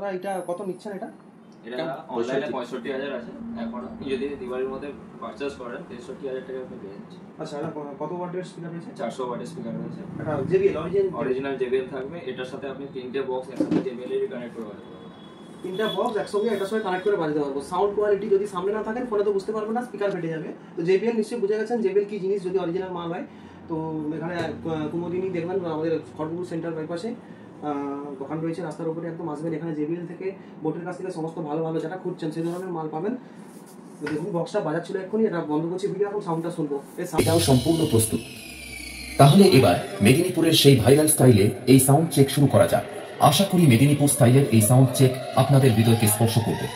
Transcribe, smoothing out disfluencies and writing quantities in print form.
আপনারা এটা কত নিচ্ছেন? এটা অনলাইনে 65,000 আছে এখন, আপনি যদি দিওয়ালির মধ্যে পারচেজ করেন 63,000 টাকা আপনি পেয়ে যাচ্ছেন। আচ্ছা, এটা কত ওয়াটের স্পিকার রয়েছে? 400 ওয়াটের স্পিকার রয়েছে। এটা JBL অরিজিনাল JBL থাকবে। এটার সাথে আপনি তিনটে বক্স একসাথে JBL এর কানেক্ট করে বাজাতে পারবেন। তিনটা বক্স একসঙ্গে এটার সঙ্গে কানেক্ট করে বাজাতে পারবো। সাউন্ড কোয়ালিটি যদি সামনে না থাকেন ফোনে তো বুঝতে পারবেন না, স্পিকার ফেটে যাবে। তো JBL নিশ্চয়ই বুঝে গেছেন JBL কি জিনিস যদি অরিজিনাল মাল হয়। তো এখানে কুমুদিনী দেখবেন আমাদের খড়গপুর সেন্টার বাইপাসে দোকান রয়েছে, রাস্তার উপরে একদম আসবেন। এখানে JBL থেকে বোটের কাছ থেকে সমস্ত ভালো ভালো যেটা খুঁজছেন সেই ধরনের মাল পাবেন। দেখুন বক্সটা বাজাচ্ছিল এক্ষুনি, এটা বন্ধ করছি ভিডিও, এখন সাউন্ডটা শুনবো। এটাও সম্পূর্ণ প্রস্তুত। তাহলে এবার মেদিনীপুরের সেই ভাইরাল স্টাইলে এই সাউন্ড চেক শুরু করা যাক। আশা করি মেদিনীপুর স্টাইলের এই সাউন্ড চেক আপনাদের হৃদয়কে স্পর্শ করবে।